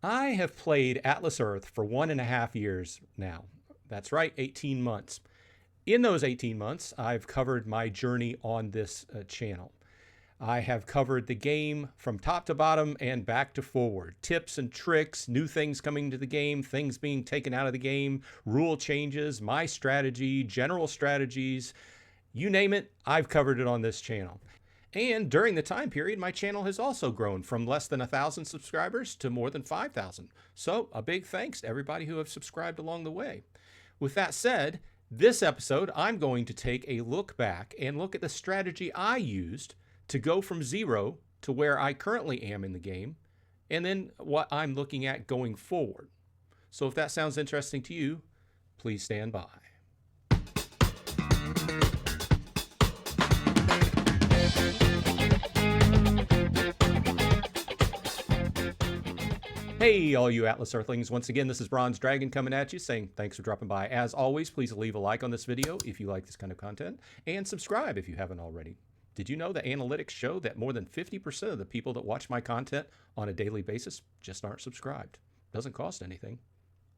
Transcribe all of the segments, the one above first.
I have played Atlas Earth for 1.5 years now. That's right, 18 months. In those 18 months, I've covered my journey on this channel. I have covered the game from top to bottom and back to forward. Tips and tricks, new things coming to the game, things being taken out of the game, rule changes, my strategy, general strategies, you name it, I've covered it on this channel. And during the time period, my channel has also grown from less than 1,000 subscribers to more than 5,000. So a big thanks to everybody who have subscribed along the way. With that said, this episode, I'm going to take a look back and look at the strategy I used to go from 0 to where I currently am in the game, and then what I'm looking at going forward. So if that sounds interesting to you, please stand by. Hey, all you Atlas Earthlings. Once again, this is Bronze Dragon coming at you saying thanks for dropping by. As always, please leave a like on this video if you like this kind of content, and subscribe if you haven't already. Did you know that analytics show that more than 50% of the people that watch my content on a daily basis just aren't subscribed? Doesn't cost anything.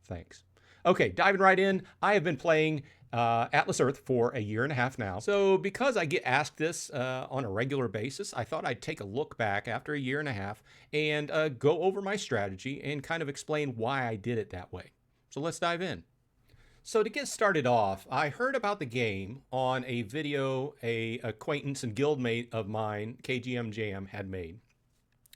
Thanks. Okay, diving right in, I have been playing Atlas Earth for 1.5 years now. So because I get asked this on a regular basis, I thought I'd take a look back after 1.5 years and go over my strategy and kind of explain why I did it that way. So let's dive in. So to get started off, I heard about the game on a video a acquaintance and guildmate of mine, KGM Jam, had made.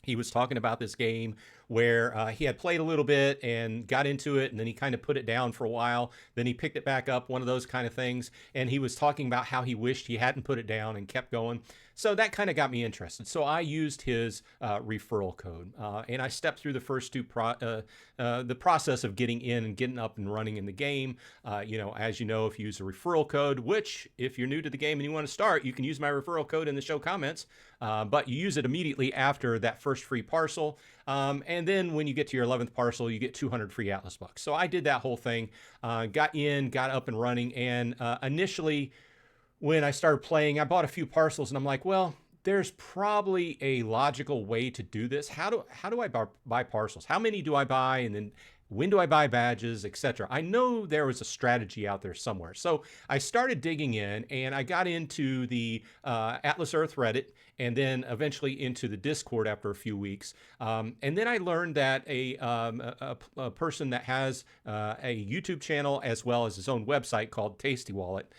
He was talking about this game where he had played a little bit and got into it, and then he kind of put it down for a while. Then he picked it back up, one of those kind of things. And he was talking about how he wished he hadn't put it down and kept going. So that kind of got me interested. So I used his referral code, and I stepped through the first the process of getting in and getting up and running in the game. As you know, if you use a referral code, which if you're new to the game and you want to start, you can use my referral code in the show comments, but you use it immediately after that first free parcel. And then when you get to your 11th parcel, you get 200 free Atlas bucks. So I did that whole thing, got up and running. And initially, when I started playing, I bought a few parcels and I'm like, well, there's probably a logical way to do this. How do I buy parcels? How many do I buy? And then when do I buy badges, etc.? I know there was a strategy out there somewhere. So I started digging in and I got into the Atlas Earth Reddit and then eventually into the Discord after a few weeks. And then I learned that a person that has a YouTube channel as well as his own website called Tasty Wallet,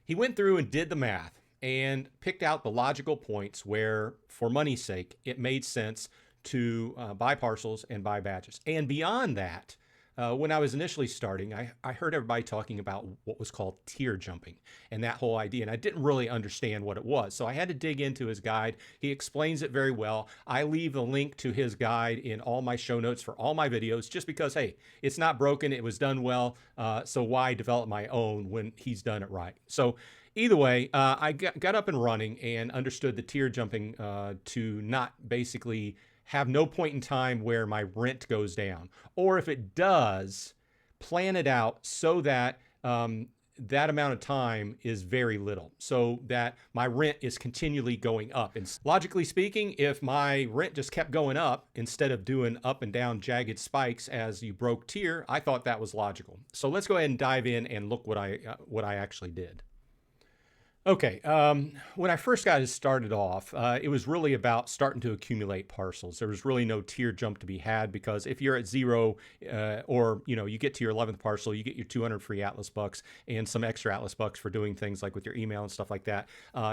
he went through and did the math and picked out the logical points where, for money's sake, it made sense to buy parcels and buy badges. And beyond that, when I was initially starting, I heard everybody talking about what was called tier jumping and that whole idea. And I didn't really understand what it was. So I had to dig into his guide. He explains it very well. I leave a link to his guide in all my show notes for all my videos, just because, hey, it's not broken. It was done well. So why develop my own when he's done it right? So either way, I got up and running and understood the tier jumping to not basically have no point in time where my rent goes down. Or if it does, plan it out so that that amount of time is very little, so that my rent is continually going up. And logically speaking, if my rent just kept going up instead of doing up and down jagged spikes as you broke tier, I thought that was logical. So let's go ahead and dive in and look what I actually did. Okay, when I first got it started off, it was really about starting to accumulate parcels. There was really no tier jump to be had, because if you're at 0 or you get to your 11th parcel, you get your 200 free Atlas bucks and some extra Atlas bucks for doing things like with your email and stuff like that.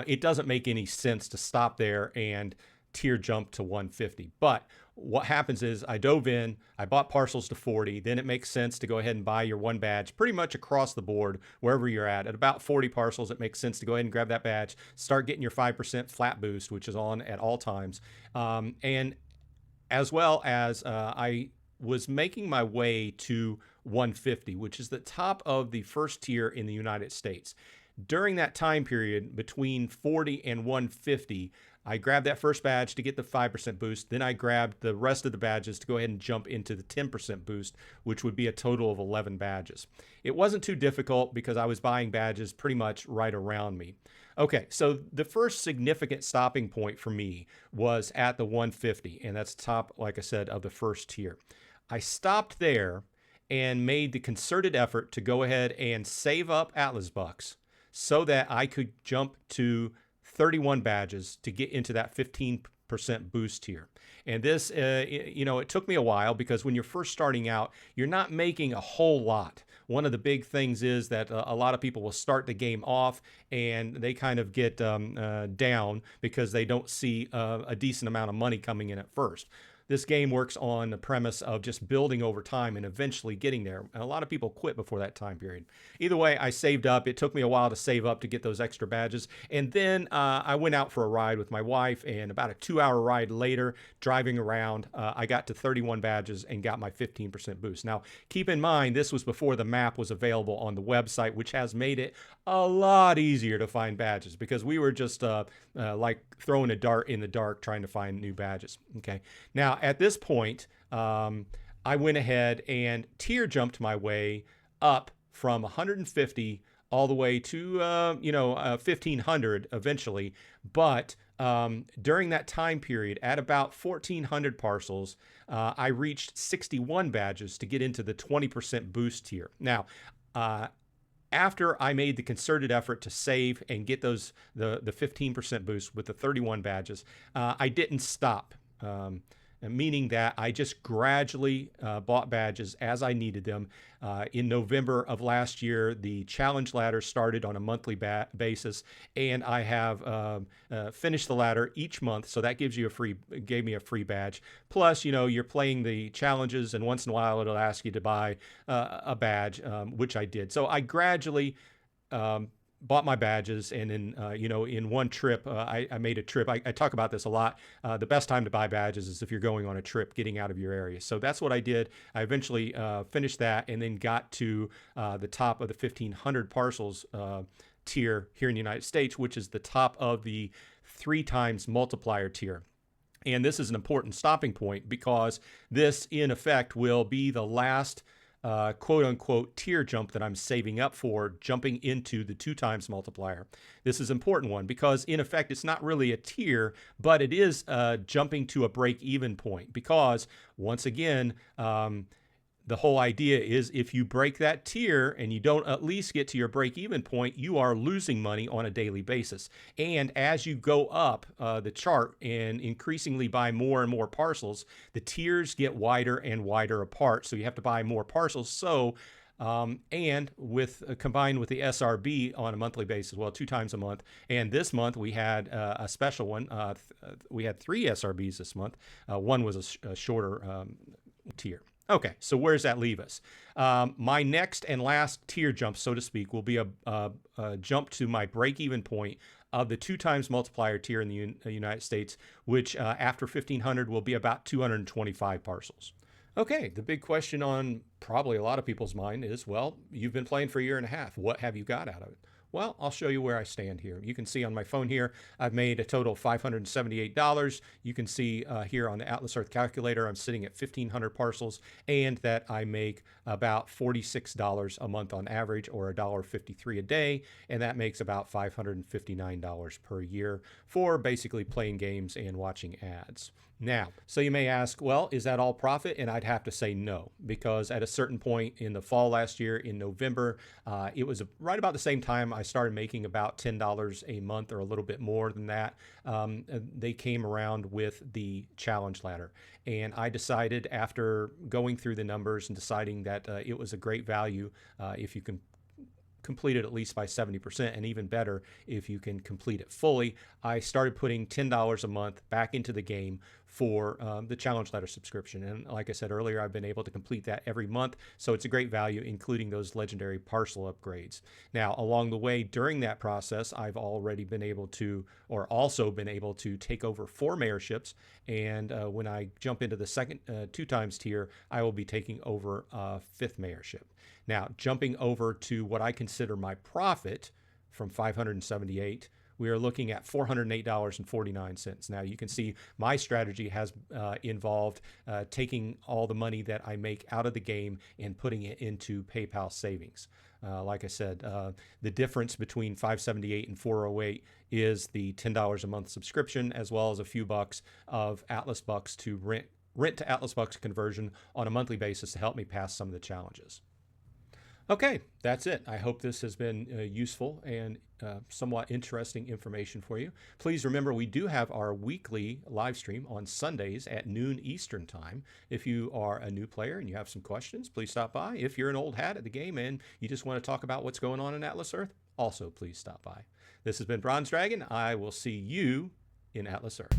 It doesn't make any sense to stop there and tier jump to 150. But what happens is I dove in, I bought parcels to 40, then it makes sense to go ahead and buy your one badge pretty much across the board, wherever you're at about 40 parcels, it makes sense to go ahead and grab that badge, start getting your 5% flat boost, which is on at all times. And as well as I was making my way to 150, which is the top of the first tier in the United States. During that time period between 40 and 150, I grabbed that first badge to get the 5% boost. Then I grabbed the rest of the badges to go ahead and jump into the 10% boost, which would be a total of 11 badges. It wasn't too difficult because I was buying badges pretty much right around me. Okay, so the first significant stopping point for me was at the 150, and that's top, like I said, of the first tier. I stopped there and made the concerted effort to go ahead and save up Atlas bucks so that I could jump to 31 badges to get into that 15% boost here. And this, it took me a while because when you're first starting out, you're not making a whole lot. One of the big things is that a lot of people will start the game off and they kind of get down because they don't see a decent amount of money coming in at first. This game works on the premise of just building over time and eventually getting there. And a lot of people quit before that time period. Either way, I saved up. It took me a while to save up to get those extra badges. And then I went out for a ride with my wife, and about a 2-hour ride later, driving around, I got to 31 badges and got my 15% boost. Now, keep in mind, this was before the map was available on the website, which has made it a lot easier to find badges because we were just like throwing a dart in the dark trying to find new badges. Okay. Now, at this point, I went ahead and tier jumped my way up from 150 all the way to 1,500 eventually. But during that time period, at about 1,400 parcels, I reached 61 badges to get into the 20% boost tier. Now, after I made the concerted effort to save and get the 15% boost with the 31 badges, I didn't stop. Meaning that I just gradually bought badges as I needed them. In November of last year, the challenge ladder started on a monthly basis, and I have finished the ladder each month. So that gave me a free badge. Plus, you're playing the challenges, and once in a while it'll ask you to buy a badge, which I did. So I gradually bought my badges, and in one trip, I made a trip. I talk about this a lot. The best time to buy badges is if you're going on a trip, getting out of your area. So that's what I did. I eventually finished that and then got to the top of the 1,500 parcels tier here in the United States, which is the top of the 3 times multiplier tier. And this is an important stopping point because this, in effect, will be the last quote unquote tier jump that I'm saving up for, jumping into the 2 times multiplier. This is an important one because in effect, it's not really a tier, but it is jumping to a break even point because once again, the whole idea is if you break that tier and you don't at least get to your break-even point, you are losing money on a daily basis. And as you go up the chart and increasingly buy more and more parcels, the tiers get wider and wider apart. So you have to buy more parcels. So and combined with the SRB on a monthly basis, well, 2 times a month. And this month we had a special one. We had 3 SRBs this month. One was a shorter tier. Okay, so where does that leave us? My next and last tier jump, so to speak, will be a jump to my break-even point of the 2 times multiplier tier in the United States, which after 1,500 will be about 225 parcels. Okay, the big question on probably a lot of people's mind is, well, you've been playing for a year and a half. What have you got out of it? Well, I'll show you where I stand here. You can see on my phone here, I've made a total of $578. You can see here on the Atlas Earth calculator, I'm sitting at 1,500 parcels and that I make about $46 a month on average, or $1.53 a day. And that makes about $559 per year for basically playing games and watching ads. Now, so you may ask, well, is that all profit? And I'd have to say no, because at a certain point in the fall last year, in November, it was right about the same time I started making about $10 a month or a little bit more than that. They came around with the challenge ladder. And I decided, after going through the numbers and deciding that it was a great value if you can complete it at least by 70%, and even better if you can complete it fully, I started putting $10 a month back into the game for the challenge ladder subscription. And like I said earlier, I've been able to complete that every month, so it's a great value, including those legendary parcel upgrades. Now, along the way during that process, I've already been able to, or also been able to, take over 4 mayorships, and when I jump into the second 2 times tier, I will be taking over a 5th mayorship. Now, jumping over to what I consider my profit from 578, we are looking at $408.49. Now, you can see my strategy has involved taking all the money that I make out of the game and putting it into PayPal savings. Like I said, the difference between 578 and 408 is the $10 a month subscription, as well as a few bucks of Atlas bucks to rent rent to Atlas Bucks conversion on a monthly basis to help me pass some of the challenges. Okay, that's it. I hope this has been useful and somewhat interesting information for you. Please remember, we do have our weekly live stream on Sundays at noon Eastern time. If you are a new player and you have some questions, please stop by. If you're an old hat at the game and you just want to talk about what's going on in Atlas Earth, also please stop by. This has been Bronze Dragon. I will see you in Atlas Earth.